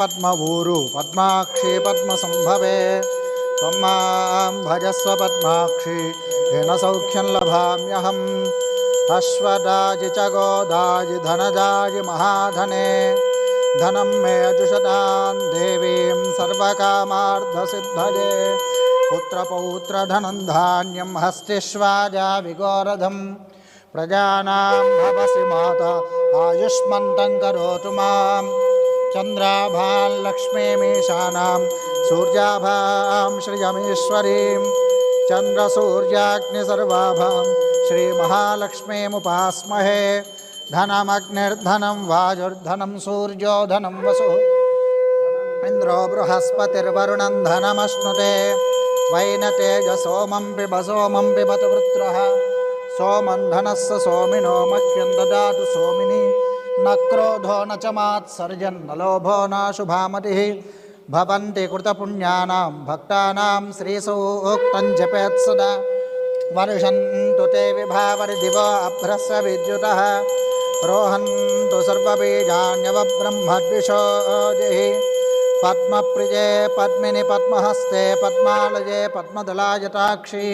पद्मभूरु पद्माक्षी पद्मसंभवे त्वं मां भजस्व पद्माक्षी येन सौख्यं लभाम्यहम्। अश्वदाजि च गोदाजि धनदाजि महाधने धनं मे जुषतां देवीं सर्वकामार्थसिद्धये। पुत्रपौत्रधनं धान्यं हस्तिष्वाजा विगोरधं प्रजानां भवसि माता आयुष्मन्तं करोतु माम्। चंद्राभां लक्ष्मीमीशानां सूर्याभां श्रियमीश्वरीं चंद्रसूर्याग्निसर्वाभां श्रीमहालक्ष्मीमुपास्महे। धनमग्निर्धनं वायुर्धनं सूर्यो धनं वसुः इन्द्रो बृहस्पतिर्वरुणं धनमश्नुते। वैनतेजसोमं पिब सोमं पिबतु वृत्रः सोमं धनस्य सोमिनो मह्यं ददातु सोमिनी। न क्रोधो न च मात्सर्जन् न लोभो न शुभामतिः भवन्ति कृतपुण्यानां भक्तानां श्रीसूक्तं जपेत् सदा। वर्षन्तु ते विभावरिदिवो अभ्रस्य विद्युतः रोहन्तु सर्वबीजान्यवब्रह्मद्विषोजिः। पद्मप्रिये पद्मिनि पद्महस्ते पद्मालये पद्मदलायताक्षी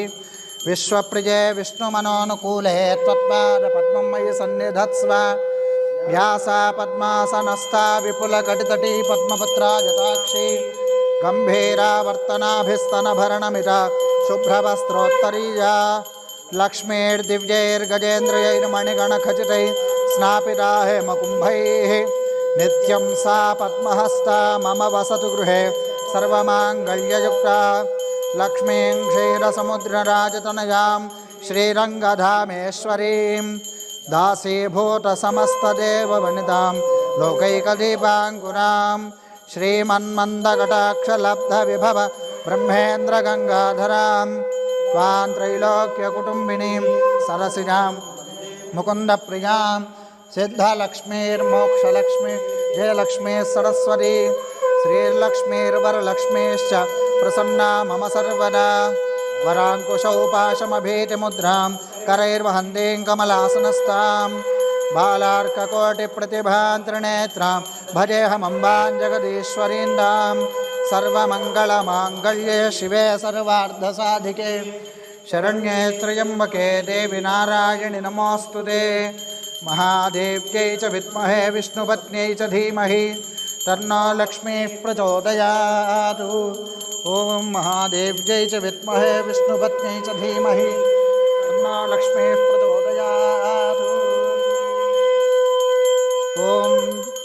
विश्वप्रिये विष्णुमनोनुकूले त्वत्पादपद्मं मयि सन्निधत्स्व। व्यासा पद्मासनस्था विपुलकटितटी पद्मपत्रायताक्षी गम्भीरावर्तनाभिस्तनभरणमिता शुभ्रवस्त्रोत्तरीया। लक्ष्मीर्दिव्यैर्गजेन्द्रियैर्मणिगणखचितैः स्नापिता हेमकुम्भैः नित्यं सा पद्महस्ता मम वसतु गृहे सर्वमाङ्गल्ययुक्ता। लक्ष्मीं क्षीरसमुद्रराजतनयां श्रीरङ्गधामेश्वरीं दासीभूतसमस्तदेववनितां लोकैकदीपाङ्कुरां श्रीमन्मन्दकटाक्षलब्धविभव ब्रह्मेन्द्रगङ्गाधरां त्वां त्रैलोक्यकुटुम्बिनीं सरसिजां मुकुन्दप्रियां सिद्धलक्ष्मीर्मोक्षलक्ष्मी जयलक्ष्मी सरस्वती श्रीर्लक्ष्मीर्वरलक्ष्मीश्च प्रसन्ना मम सर्वदा। वराङ्कुशौपाशमभीतिमुद्रां करैर्वहन्तीं कमलासनस्तां बालार्ककोटिप्रतिभां त्रिनेत्रां भजेऽहमम्बां जगदीश्वरीन्दां। सर्वमङ्गलमाङ्गल्ये शिवे सर्वार्धसाधिके शरण्ये त्र्यम्बके देवि नारायणि नमोऽस्तु ते। महादेव्यै च विद्महे विष्णुपत्न्यै च धीमहि तन्नो लक्ष्मीः प्रचोदयात्। ओम महादेव्यै च विद्महे विष्णुपत्न्यै च धीमहि तन्नो लक्ष्मीः प्रचोदयात्। ओम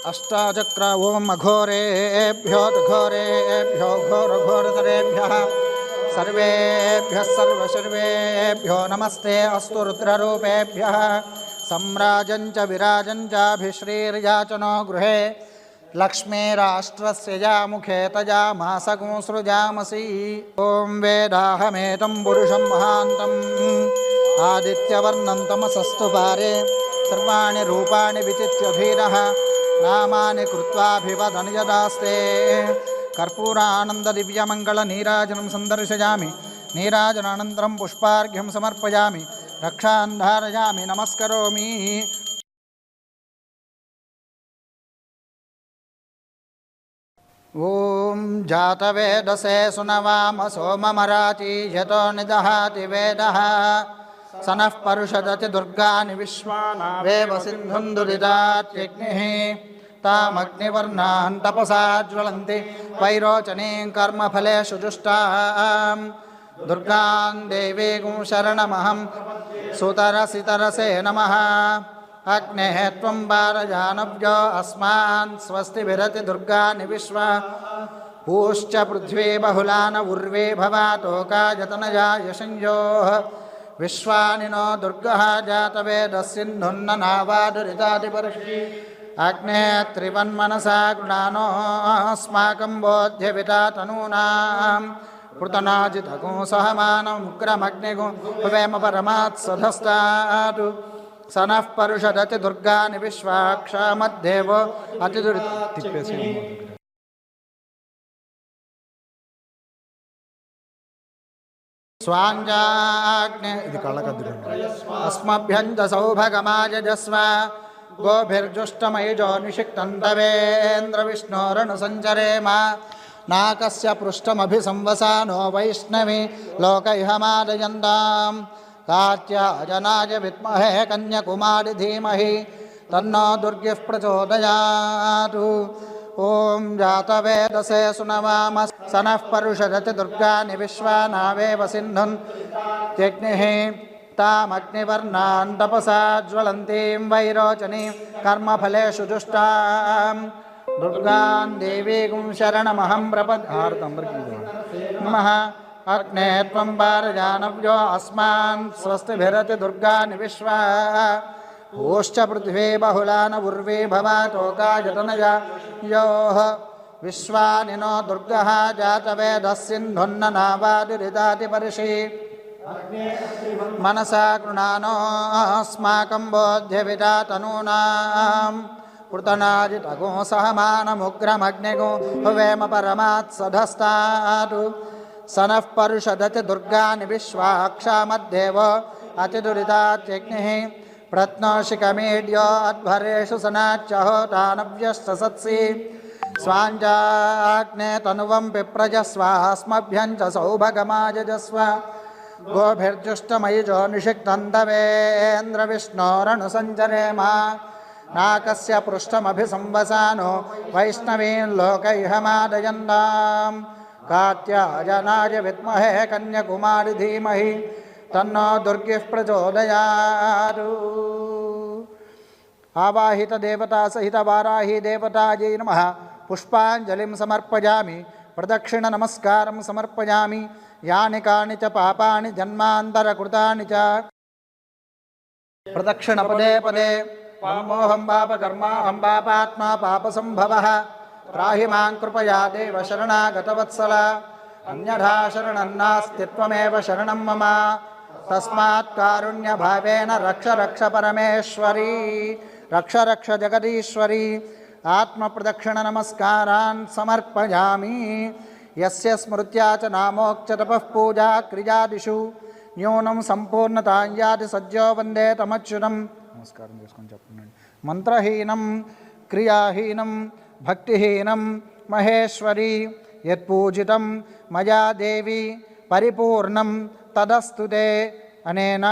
अष्टाचक्र ओम अघोरेभ्यो घोरेभ्यो घोरघोरतरेभ्यः सर्वेभ्यः सर्वसर्वेभ्यो नमस्ते अस्तु रुद्ररूपेभ्यः। सम्राजं च विराजं चाभिश्रीर्याचनो गृहे लक्ष्मीराष्ट्रस्य यामुखे तजामासगुं सृजामसि। ॐ वेदाहमेतं पुरुषं महान्तम् आदित्यवर्णं तमसस्तु पारे सर्वाणि रूपाणि विचित्य धीरः नामानि कृत्वाभिवदन् यदास्ते। कर्पूरानन्ददिव्यमङ्गलनीराजनं सन्दर्शयामि नीराजनानन्तरं पुष्पार्घ्यं समर्पयामि रक्षां धारयामि नमस्करोमि। ॐ जातवेदसे सुनवाम सोममराची यतो निदहाति वेदः स नः परुषदति दुर्गानि विश्वानावेव सिन्धुं दुरितात्यग्निः। तामग्निवर्णान् तपसा ज्वलन्ति वैरोचनीं कर्मफलेषु जुष्टां। दुर्गां देवीं शरणमहं सुतरसितरसे नमः। अग्नेः त्वं वारजानव्यो अस्मान् स्वस्ति विरति दुर्गानि विश्वा। पूश्च पृथ्वी बहुलान उर्वे भवातोका यतनया यशंयोः विश्वानि नो दुर्गः जातवेदः सिन्धुन्न नावादुरितादिपर्षि। अग्ने त्रिवन्मनसा गृणानोऽस्माकं बोध्यविता तनूनां पृतनाजितगुं सहमानमुग्रमग्निगुं भवेम परमात्सधस्तात्। स नः परुषदति दुर्गानि विश्वाक्षामद्देवो अतिदुरित स्वाञ्जाग्ने अस्मभ्यं च सौभगमायजस्व गोभिर्जुष्टमयुजो निषिक्तन्तवेन्द्रविष्णोरनुसञ्चरेम नाकस्य पृष्ठमभिसंवसानो वैष्णवी लोकैहमादयन्ताम् कात्यायनाय विद्महे कन्याकुमारी धीमहि तन्नो दुर्गिः प्रचोदयातु। ॐ जातवेदसे सुनवाम सनः परुषरति दुर्गानि विश्वानावेव सिन्धुन् जग्निः तामग्निवर्णान् तपसा ज्वलन्तीं वैरोचनीं कर्मफलेषु जुष्टां दुर्गां देवीं शरणमहं प्रपद्ये नमः। अग्ने त्वं पारजानव्यो अस्मान् स्वस्तिभिरति दुर्गानि विश्वा ओश्च पृथ्वी बहुलान उर्वी भवातोकायतनया योः विश्वानि नो दुर्गः जातवेदः सिन्धुन्ननावादिरिदाति पर्षि मनसा कृणानोऽस्माकं बोध्यविदा तनूनां पृतनाजितगो सहमानमुग्रमग्निगो हुवेम परमात् सधस्तात् सनः परुषदति दुर्गानि विश्वाक्षामद्देव अतिदुरितात्यग्निः प्रत्नोषिकमीड्यो अध्वरेषु सनाच्यहोतानव्यश्च स्वाञ्जाग्ने तनुवं पिप्रजस्वास्मभ्यं च सौभगमायजस्व गोभिर्जुष्टमयुजो निषिक्तन्तवेन्द्रविष्णोरनुसञ्चरेम नाकस्य पृष्ठमभिसंवसानो वैष्णवीं लोकैहमादयन्ताम् कात्यायनाय विद्महे कन्याकुमारी धीमहि तन्नो दुर्गिः प्रचोदयातु। आवाहित देवता सहित वाराही देवतायै नमः पुष्पाञ्जलिं समर्पयामि प्रदक्षिण नमस्कारं समर्पयामि यानि कानि च पापानि जन्मान्तरकृतानि च प्रदक्षिण पदे पदे पामोहं पापकर्माहं पापात्मा पापसंभवः त्राहि मां कृपया देव शरणागतवत्सल अन्यथा शरणं नास्ति त्वमेव शरणं मम तस्मात् कारुण्यभावेन रक्ष रक्ष परमेश्वरी रक्ष रक्ष जगदीश्वरी आत्मप्रदक्षिण नमस्कारान् समर्पयामि। यस्य स्मृत्या च नामोक्च तपः पूजा क्रियादिषु न्यूनं सम्पूर्णतां याति सज्जो वन्दे तमच्युतं नमस्कारं చేసుకొని చెప్పండి। మంత్రహీనం క్రియాహీనం భక్తిహీనం మహేశ్వరి యత్పూజితం మయా దేవి పరిపూర్ణం తదస్తుతే అనేన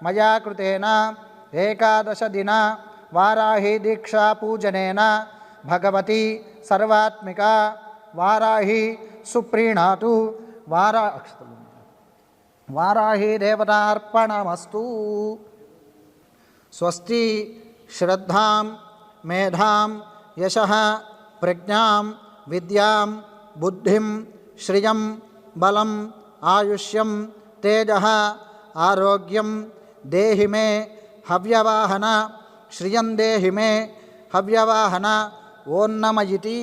మయా కృతేన ఏకాదశ దిన వారాహి దీక్షా పూజనేన భగవతి సర్వాత్మిక వారాహి సుప్రీణాతు వారాహి దేవతార్పణమస్తు। స్వస్తి శ్రద్ధాం మేధాం యశః ప్రజ్ఞాం విద్యాం బుద్ధిం శ్రియం బలం ఆయుష్యం తేజః ఆరోగ్యం దేహి మే హవ్యవాహన శ్రియం దేహి మే హవ్యవాహన ఓం నమ ఇతి।